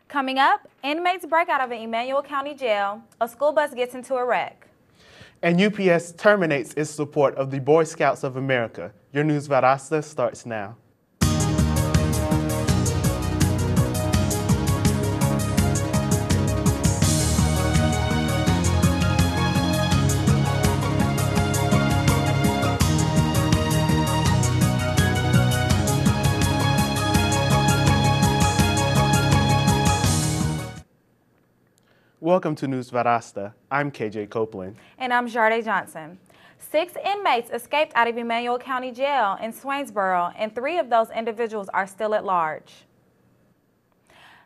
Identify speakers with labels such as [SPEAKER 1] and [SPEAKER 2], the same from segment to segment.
[SPEAKER 1] Coming up, inmates break out of an Emmanuel County jail, a school bus gets into a wreck.
[SPEAKER 2] And UPS terminates its support of the Boy Scouts of America. Your news Valdosta starts now. Welcome to News Valdosta. I'm KJ Copeland.
[SPEAKER 1] And I'm Drae Johnson. 6 inmates escaped out of Emmanuel County Jail in Swainsboro, and 3 of those individuals are still at large.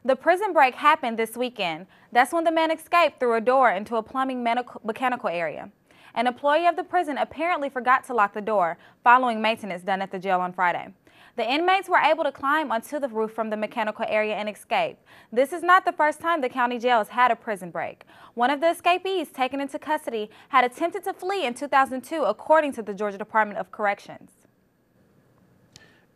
[SPEAKER 1] The prison break happened this weekend. That's when the man escaped through a door into a plumbing mechanical area. An employee of the prison apparently forgot to lock the door following maintenance done at the jail on Friday. The inmates were able to climb onto the roof from the mechanical area and escape. This is not the first time the county jail has had a prison break. One of the escapees taken into custody had attempted to flee in 2002, according to the Georgia Department of Corrections.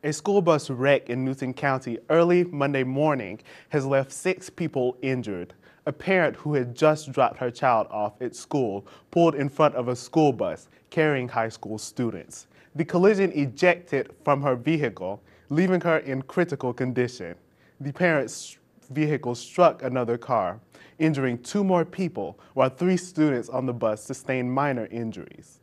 [SPEAKER 2] A school bus wreck in Newton County early Monday morning has left 6 people injured. A parent who had just dropped her child off at school pulled in front of a school bus carrying high school students. The collision ejected from her vehicle, leaving her in critical condition. The parent's vehicle struck another car, injuring 2 more people, while 3 students on the bus sustained minor injuries.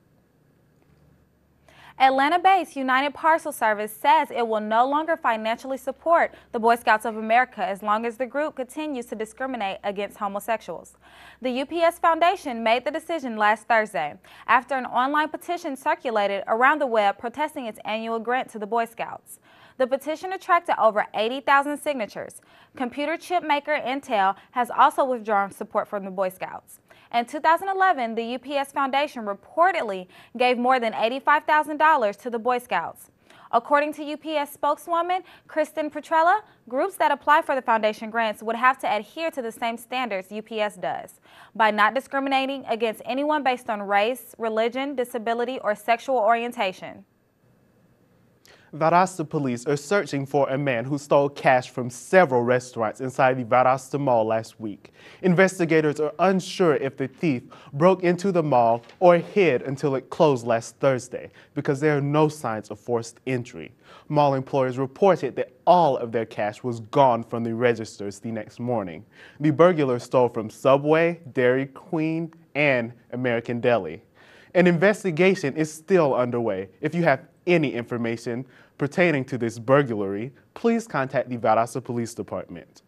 [SPEAKER 1] Atlanta-based United Parcel Service says it will no longer financially support the Boy Scouts of America as long as the group continues to discriminate against homosexuals. The UPS Foundation made the decision last Thursday after an online petition circulated around the web protesting its annual grant to the Boy Scouts. The petition attracted over 80,000 signatures. Computer chip maker Intel has also withdrawn support from the Boy Scouts. In 2011, the UPS Foundation reportedly gave more than $85,000 to the Boy Scouts. According to UPS spokeswoman Kristen Petrella, groups that apply for the foundation grants would have to adhere to the same standards UPS does by not discriminating against anyone based on race, religion, disability, or sexual orientation.
[SPEAKER 2] Valdosta police are searching for a man who stole cash from several restaurants inside the Valdosta Mall last week. Investigators are unsure if the thief broke into the mall or hid until it closed last Thursday because there are no signs of forced entry. Mall employees reported that all of their cash was gone from the registers the next morning. The burglar stole from Subway, Dairy Queen, and American Deli. An investigation is still underway. If you have any information pertaining to this burglary, please contact the Valdosta Police Department.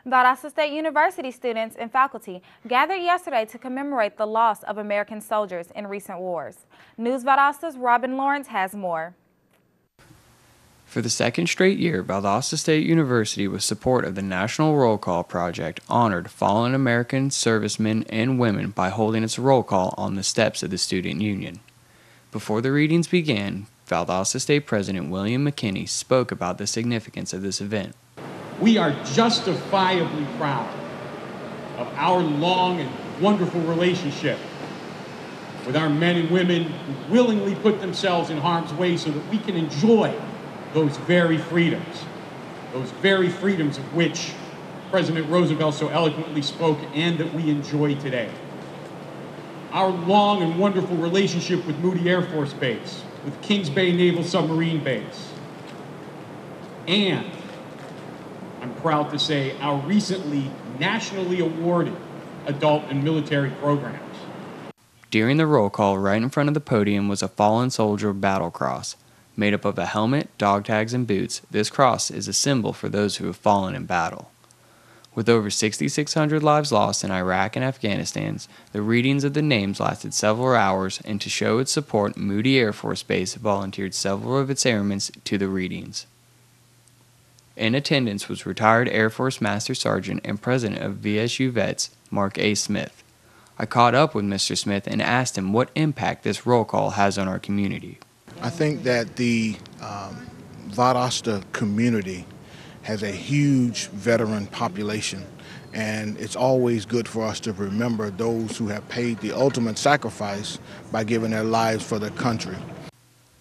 [SPEAKER 1] Valdosta State University students and faculty gathered yesterday to commemorate the loss of American soldiers in recent wars. News Valdosta's Robin Lawrence has more.
[SPEAKER 3] For the second straight year, Valdosta State University, with support of the National Roll Call Project, honored fallen American servicemen and women by holding its roll call on the steps of the Student Union. Before the readings began, Valdosta State President William McKinney spoke about the significance of this event.
[SPEAKER 4] We are justifiably proud of our long and wonderful relationship with our men and women who willingly put themselves in harm's way so that we can enjoy those very freedoms of which President Roosevelt so eloquently spoke and that we enjoy today. Our long and wonderful relationship with Moody Air Force Base, with Kings Bay Naval Submarine Base, and I'm proud to say our recently nationally awarded adult and military programs.
[SPEAKER 3] During the roll call, right in front of the podium was a fallen soldier battle cross. Made up of a helmet, dog tags, and boots, this cross is a symbol for those who have fallen in battle. With over 6,600 lives lost in Iraq and Afghanistan, the readings of the names lasted several hours, and to show its support, Moody Air Force Base volunteered several of its airmen to the readings. In attendance was retired Air Force Master Sergeant and President of VSU Vets, Mark A. Smith. I caught up with Mr. Smith and asked him what impact this roll call has on our community.
[SPEAKER 5] I think that the Valdosta community has a huge veteran population, and it's always good for us to remember those who have paid the ultimate sacrifice by giving their lives for their country.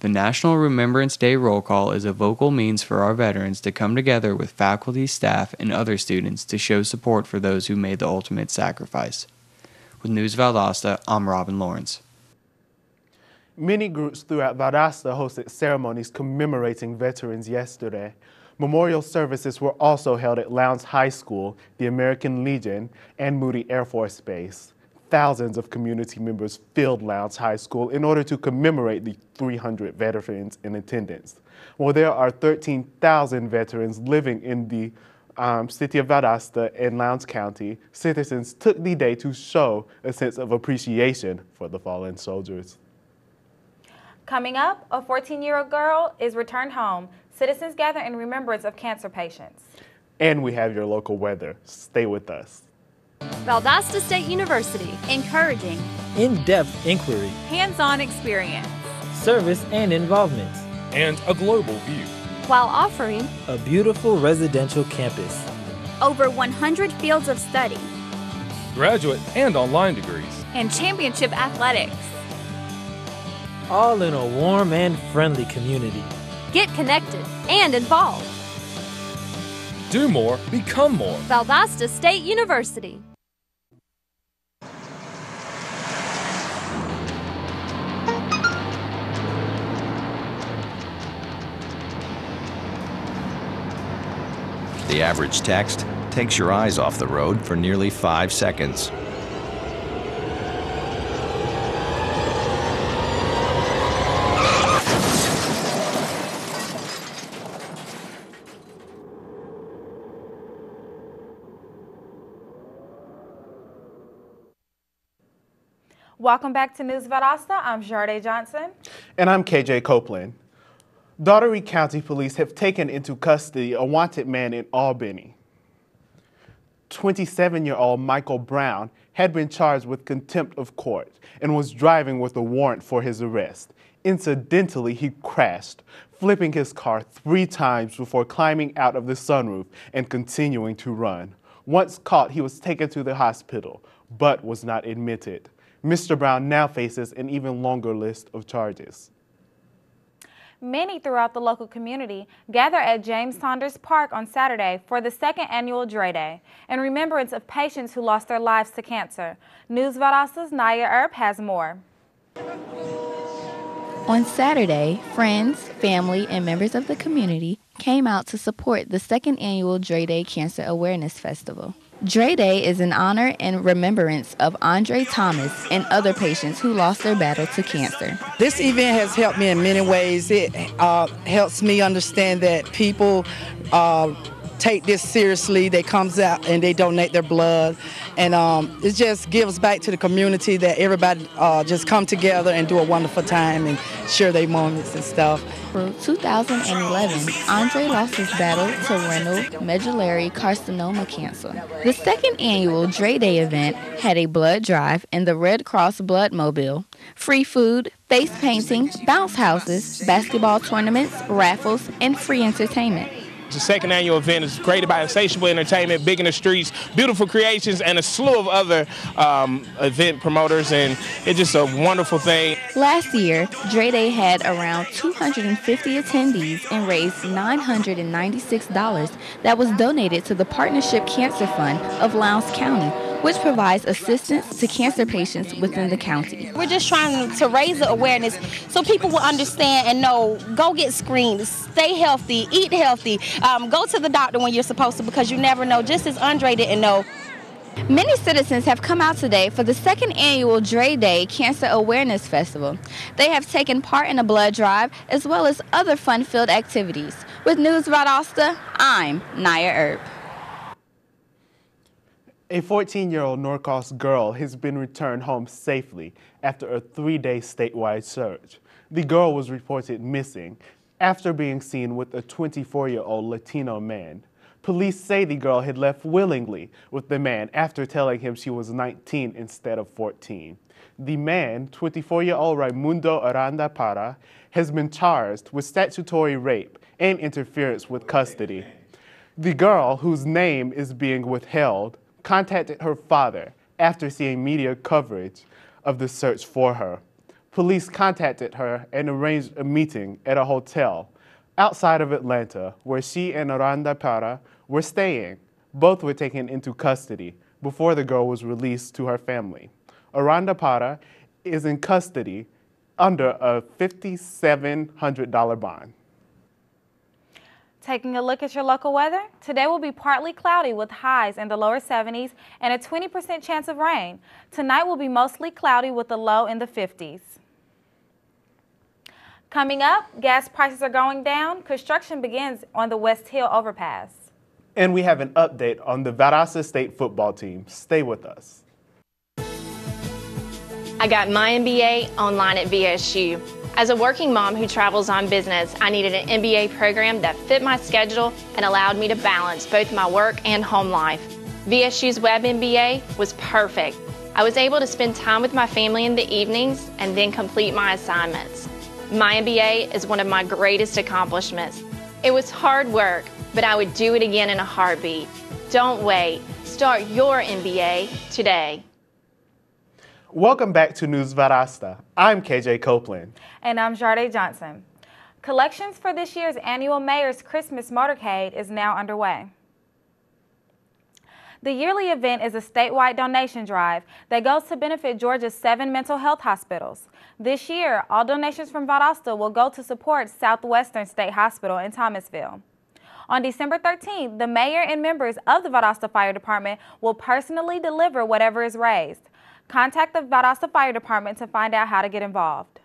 [SPEAKER 3] The National Remembrance Day Roll Call is a vocal means for our veterans to come together with faculty, staff, and other students to show support for those who made the ultimate sacrifice. With News Valdosta, I'm Robin Lawrence.
[SPEAKER 2] Many groups throughout Valdosta hosted ceremonies commemorating veterans yesterday. Memorial services were also held at Lowndes High School, the American Legion, and Moody Air Force Base. Thousands of community members filled Lowndes High School in order to commemorate the 300 veterans in attendance. Well, there are 13,000 veterans living in the city of Valdosta and Lowndes County. Citizens took the day to show a sense of appreciation for the fallen soldiers.
[SPEAKER 1] Coming up, a 14-year-old girl is returned home. Citizens gather in remembrance of cancer patients.
[SPEAKER 2] And we have your local weather. Stay with us.
[SPEAKER 6] Valdosta State University,
[SPEAKER 7] encouraging
[SPEAKER 8] in-depth inquiry,
[SPEAKER 7] hands-on experience,
[SPEAKER 8] service and involvement,
[SPEAKER 9] and a global view,
[SPEAKER 6] while offering
[SPEAKER 8] a beautiful residential campus,
[SPEAKER 7] over 100 fields of study,
[SPEAKER 9] graduate and online degrees,
[SPEAKER 7] and championship athletics,
[SPEAKER 8] all in a warm and friendly community.
[SPEAKER 6] Get connected and involved.
[SPEAKER 9] Do more, become more.
[SPEAKER 6] Valdosta State University.
[SPEAKER 10] The average text takes your eyes off the road for nearly 5 seconds.
[SPEAKER 1] Welcome back to News Valdosta. I'm Jarde Johnson.
[SPEAKER 2] And I'm KJ Copeland. Daugherty County Police have taken into custody a wanted man in Albany. 27-year-old Michael Brown had been charged with contempt of court and was driving with a warrant for his arrest. Incidentally, he crashed, flipping his car 3 times before climbing out of the sunroof and continuing to run. Once caught, he was taken to the hospital, but was not admitted. Mr. Brown now faces an even longer list of charges.
[SPEAKER 1] Many throughout the local community gather at James Saunders Park on Saturday for the 2nd annual Drae Day in remembrance of patients who lost their lives to cancer. News Valdosta's Naya Earp has more.
[SPEAKER 11] On Saturday, friends, family, and members of the community came out to support the 2nd annual Drae Day Cancer Awareness Festival. Drae Day is in honor and remembrance of Andre Thomas and other patients who lost their battle to cancer.
[SPEAKER 12] This event has helped me in many ways. It helps me understand that people take this seriously. They comes out and they donate their blood, and it just gives back to the community that everybody just come together and do a wonderful time and share their moments and stuff.
[SPEAKER 11] In 2011, Andre lost his battle to renal medullary carcinoma cancer. The 2nd annual Drae Day event had a blood drive and the Red Cross Blood Mobile, free food, face painting, bounce houses, basketball tournaments, raffles, and free entertainment.
[SPEAKER 13] The 2nd annual event is great about insatiable entertainment, big in the streets, beautiful creations, and a slew of other event promoters, and it's just a wonderful thing.
[SPEAKER 11] Last year, Drae Day had around 250 attendees and raised $996 that was donated to the Partnership Cancer Fund of Lowndes County, which provides assistance to cancer patients within the county.
[SPEAKER 14] We're just trying to raise the awareness so people will understand and know, go get screened, stay healthy, eat healthy, go to the doctor when you're supposed to, because you never know, just as Andre didn't know.
[SPEAKER 11] Many citizens have come out today for the 2nd annual Drae Day Cancer Awareness Festival. They have taken part in a blood drive as well as other fun-filled activities. With News Valdosta, I'm Naya Earp.
[SPEAKER 2] A 14-year-old Norcross girl has been returned home safely after a 3-day statewide search. The girl was reported missing after being seen with a 24-year-old Latino man. Police say the girl had left willingly with the man after telling him she was 19 instead of 14. The man, 24-year-old Raimundo Aranda Para, has been charged with statutory rape and interference with custody. The girl, whose name is being withheld, contacted her father after seeing media coverage of the search for her. Police contacted her and arranged a meeting at a hotel outside of Atlanta where she and Aranda Para were staying. Both were taken into custody before the girl was released to her family. Aranda Para is in custody under a $5,700 bond.
[SPEAKER 1] Taking a look at your local weather, today will be partly cloudy with highs in the lower 70s and a 20% chance of rain. Tonight will be mostly cloudy with a low in the 50s. Coming up, gas prices are going down. Construction begins on the West Hill overpass.
[SPEAKER 2] And we have an update on the Valdosta State football team. Stay with us.
[SPEAKER 15] I got my MBA online at VSU. As a working mom who travels on business, I needed an MBA program that fit my schedule and allowed me to balance both my work and home life. VSU's Web MBA was perfect. I was able to spend time with my family in the evenings and then complete my assignments. My MBA is one of my greatest accomplishments. It was hard work, but I would do it again in a heartbeat. Don't wait. Start your MBA today.
[SPEAKER 2] Welcome back to News Valdosta. I'm KJ Copeland.
[SPEAKER 1] And I'm Drae Johnson. Collections for this year's annual Mayor's Christmas Motorcade is now underway. The yearly event is a statewide donation drive that goes to benefit Georgia's 7 mental health hospitals. This year, all donations from Valdosta will go to support Southwestern State Hospital in Thomasville. On December 13th, the mayor and members of the Valdosta Fire Department will personally deliver whatever is raised. Contact the Valdosta Fire Department to find out how to get involved.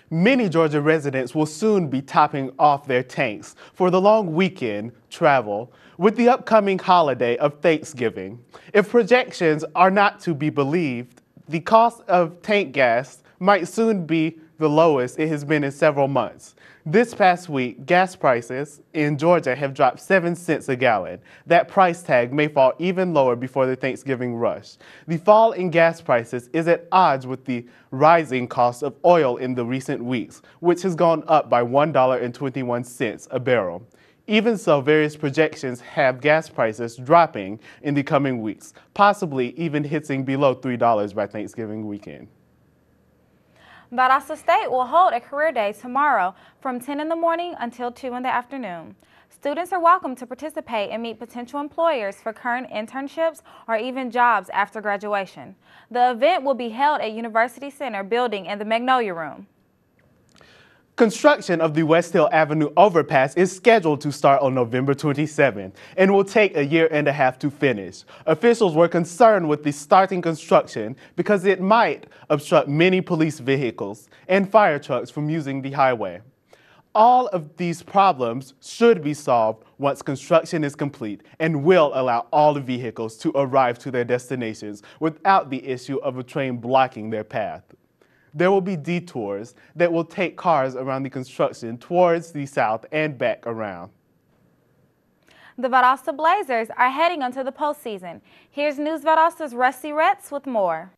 [SPEAKER 2] Many Georgia residents will soon be topping off their tanks for the long weekend travel with the upcoming holiday of Thanksgiving. If projections are not to be believed, the cost of tank gas might soon be the lowest it has been in several months. This past week, gas prices in Georgia have dropped 7 cents a gallon. That price tag may fall even lower before the Thanksgiving rush. The fall in gas prices is at odds with the rising cost of oil in the recent weeks, which has gone up by $1.21 a barrel. Even so, various projections have gas prices dropping in the coming weeks, possibly even hitting below $3 by Thanksgiving weekend.
[SPEAKER 1] Valdosta State will hold a career day tomorrow from 10 in the morning until 2 in the afternoon. Students are welcome to participate and meet potential employers for current internships or even jobs after graduation. The event will be held at University Center building in the Magnolia Room.
[SPEAKER 2] Construction of the West Hill Avenue overpass is scheduled to start on November 27 and will take a year and a half to finish. Officials were concerned with the starting construction because it might obstruct many police vehicles and fire trucks from using the highway. All of these problems should be solved once construction is complete and will allow all the vehicles to arrive to their destinations without the issue of a train blocking their path. There will be detours that will take cars around the construction towards the south and back around.
[SPEAKER 1] The Valdosta Blazers are heading onto the postseason. Here's News Valdosta's Rusty Retz with more.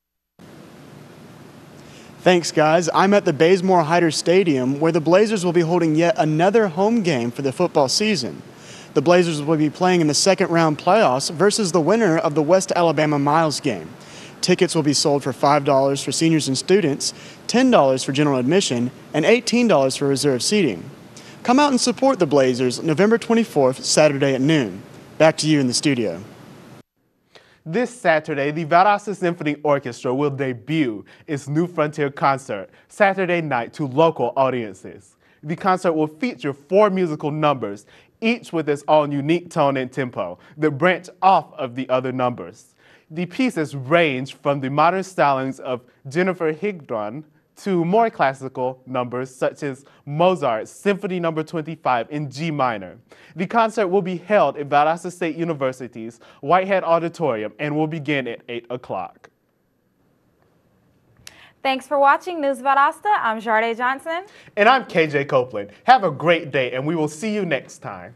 [SPEAKER 16] Thanks, guys. I'm at the Bazemore Hyder Stadium, where the Blazers will be holding yet another home game for the football season. The Blazers will be playing in the second-round playoffs versus the winner of the West Alabama Miles game. Tickets will be sold for $5 for seniors and students, $10 for general admission, and $18 for reserved seating. Come out and support the Blazers November 24th, Saturday at noon. Back to you in the studio.
[SPEAKER 2] This Saturday, the Valdosta Symphony Orchestra will debut its New Frontier concert Saturday night to local audiences. The concert will feature 4 musical numbers, each with its own unique tone and tempo that branch off of the other numbers. The pieces range from the modern stylings of Jennifer Higdon to more classical numbers such as Mozart's Symphony No. 25 in G minor. The concert will be held at Valdosta State University's Whitehead Auditorium and will begin at 8 o'clock.
[SPEAKER 1] Thanks for watching News Valdosta. I'm Drae Johnson.
[SPEAKER 2] And I'm KJ Copeland. Have a great day, and we will see you next time.